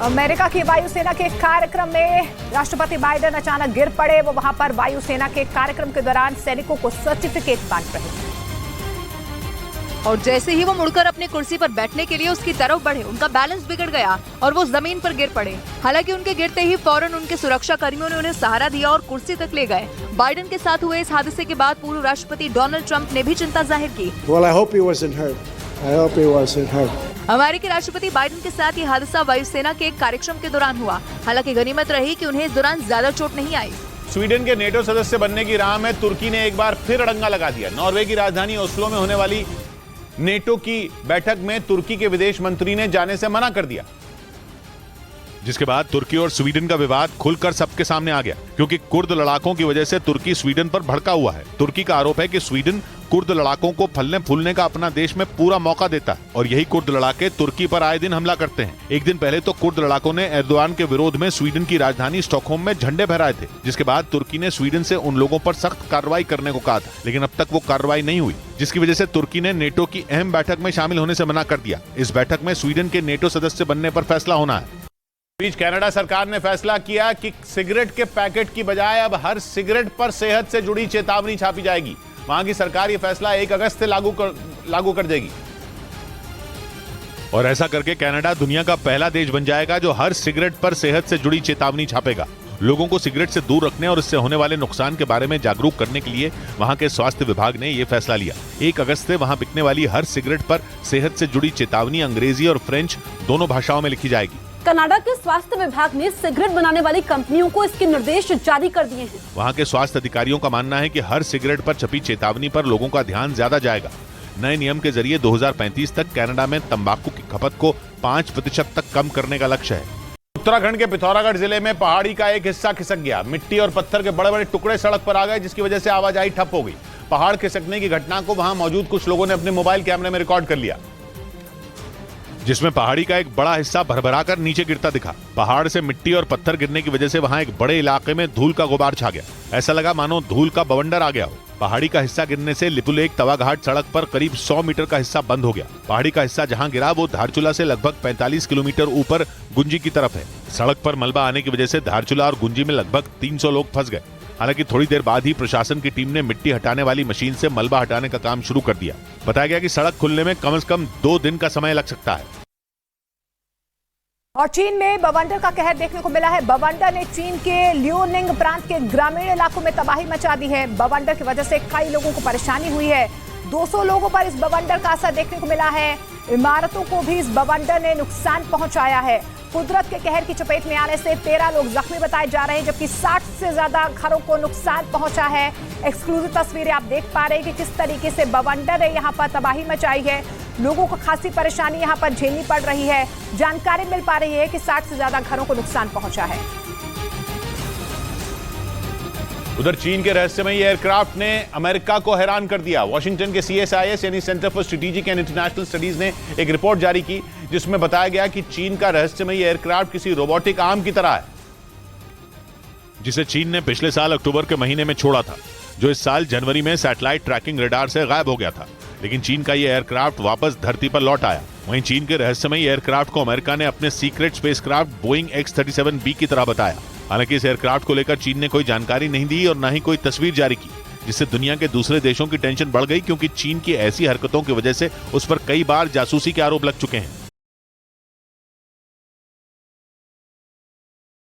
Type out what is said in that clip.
America की वायुसेना के कार्यक्रम में राष्ट्रपति बाइडेन अचानक गिर पड़े। वो वहां पर वायुसेना के कार्यक्रम के दौरान सैनिकों को सर्टिफिकेट बांट रहे थे और जैसे ही वो मुड़कर अपनी कुर्सी पर बैठने के लिए उसकी तरफ बढ़े, उनका बैलेंस बिगड़ गया और वो जमीन पर गिर पड़े। हालांकि उनके गिरते ही फौरन उनके सुरक्षा कर्मियों ने उन्हें सहारा दिया और कुर्सी तक ले गए। बाइडेन के साथ हुए इस हादसे के बाद पूर्व राष्ट्रपति डोनाल्ड ट्रंप ने भी चिंता जाहिर की। अमेरिकी राष्ट्रपति बाइडेन के साथ ये हादसा वायुसेना के एक कार्यक्रम के दौरान हुआ। हालांकि गनीमत रही कि उन्हें इस दौरान ज्यादा चोट नहीं आई। स्वीडन के नेटो सदस्य बनने की राह में तुर्की ने एक बार फिर अड़ंगा लगा दिया। नॉर्वे की राजधानी ओस्लो में होने वाली नेटो की बैठक में तुर्की के विदेश मंत्री ने जाने से मना कर दिया, जिसके बाद तुर्की और स्वीडन का विवाद खुलकर सबके सामने आ गया, क्योंकि कुर्द लड़ाकों की वजह से तुर्की स्वीडन पर भड़का हुआ है। तुर्की का आरोप है कि स्वीडन कुर्द लड़ाकों को फलने फूलने का अपना देश में पूरा मौका देता है और यही कुर्द लड़ाके तुर्की पर आए दिन हमला करते हैं। एक दिन पहले तो कुर्द लड़ाकों ने एर्दोआन के विरोध में स्वीडन की राजधानी स्टॉकहोम में झंडे फहराए थे, जिसके बाद तुर्की ने स्वीडन से उन लोगों पर सख्त कार्रवाई करने को कहा था, लेकिन अब तक वो कार्रवाई नहीं हुई, जिसकी वजह से तुर्की ने नेटो की अहम बैठक में शामिल होने से मना कर दिया। इस बैठक में स्वीडन के नेटो सदस्य बनने पर फैसला होना है। बीच कनाडा सरकार ने फैसला किया कि सिगरेट के पैकेट की बजाय अब हर सिगरेट पर सेहत से जुड़ी चेतावनी छापी जाएगी। वहां की सरकार यह फैसला 1 अगस्त से लागू कर देगी और ऐसा करके कनाडा दुनिया का पहला देश बन जाएगा जो हर सिगरेट पर सेहत से जुड़ी चेतावनी छापेगा। लोगों को सिगरेट से दूर रखने और इससे होने वाले नुकसान के बारे में जागरूक करने के लिए वहां के स्वास्थ्य विभाग ने यह फैसला लिया। 1 अगस्त से वहां बिकने वाली हर सिगरेट पर सेहत से जुड़ी चेतावनी अंग्रेजी और फ्रेंच दोनों भाषाओं में लिखी जाएगी। कनाडा के स्वास्थ्य विभाग ने सिगरेट बनाने वाली कंपनियों को इसके निर्देश जारी कर दिए हैं। वहां के स्वास्थ्य अधिकारियों का मानना है कि हर सिगरेट पर छपी चेतावनी पर लोगों का ध्यान ज्यादा जाएगा। नए नियम के जरिए 2035 तक कनाडा में तंबाकू की खपत को 5% तक कम करने का लक्ष्य है। उत्तराखंड के पिथौरागढ़ जिले में पहाड़ी का एक हिस्सा खिसक गया। मिट्टी और पत्थर के बड़े बड़े टुकड़े सड़क पर आ गए, जिसकी वजह से आवाजाही ठप हो गई। पहाड़ खिसकने की घटना को वहां मौजूद कुछ लोगों ने अपने मोबाइल कैमरे में रिकॉर्ड कर लिया, जिसमें पहाड़ी का एक बड़ा हिस्सा भरभरा कर नीचे गिरता दिखा। पहाड़ से मिट्टी और पत्थर गिरने की वजह से वहां एक बड़े इलाके में धूल का गुबार छा गया। ऐसा लगा मानो धूल का बवंडर आ गया हो। पहाड़ी का हिस्सा गिरने से लिपुलेख तवाघाट सड़क पर करीब 100 मीटर का हिस्सा बंद हो गया। पहाड़ी का हिस्सा जहां गिरा वो धारचूला से लगभग 45 किलोमीटर ऊपर गुंजी की तरफ है। सड़क पर मलबा आने की वजह से धारचूला और गुंजी में लगभग 300 लोग फंस गए। हालांकि थोड़ी देर बाद ही प्रशासन की टीम ने मिट्टी हटाने वाली मशीन से मलबा हटाने का काम शुरू कर दिया। बताया गया कि सड़क खुलने में कम से कम 2 दिन का समय लग सकता है। और चीन में बवंडर का कहर देखने को मिला है। बवंडर ने चीन के लियोनिंग प्रांत के ग्रामीण इलाकों में तबाही मचा दी है। बवंडर की वजह से कई लोगों को परेशानी हुई है। 200 लोगों पर इस बवंडर का असर देखने को मिला है। इमारतों को भी इस बवंडर ने नुकसान पहुंचाया है। कुदरत के कहर की चपेट में आने से 13 लोग जख्मी बताए जा रहे हैं, जबकि 60 से ज्यादा घरों को नुकसान पहुंचा है। एक्सक्लूसिव तस्वीरें आप देख पा रहे हैं कि किस तरीके से बवंडर ने यहाँ पर तबाही मचाई है। लोगों को खासी परेशानी यहाँ पर झेलनी पड़ रही है। जानकारी मिल पा रही है कि 60 से ज्यादा घरों को नुकसान पहुंचा है। उधर चीन के रहस्यमयी एयरक्राफ्ट ने अमेरिका को हैरान कर दिया। वॉशिंगटन के CSIS यानी centre for strategic and international studies ने एक रिपोर्ट जारी की, जिसमें बताया गया कि चीन का रहस्यमयी एयरक्राफ्ट किसी रोबोटिक आर्म की तरह है, जिसे चीन ने पिछले साल अक्टूबर के महीने में छोड़ा था, जो इस साल जनवरी में सैटेलाइट ट्रैकिंग रडार से गायब हो गया था। लेकिन चीन का यह एयरक्राफ्ट वापस धरती पर लौट आया। वहीं चीन के रहस्यमयी एयरक्राफ्ट को अमेरिका ने अपने सीक्रेट स्पेसक्राफ्ट बोइंग X-37B की तरह बताया। हालांकि इस एयरक्राफ्ट को लेकर चीन ने कोई जानकारी नहीं दी और न ही कोई तस्वीर जारी की, जिससे दुनिया के दूसरे देशों की टेंशन बढ़ गई, क्योंकि चीन की ऐसी हरकतों की वजह से उस पर कई बार जासूसी के आरोप लग चुके हैं।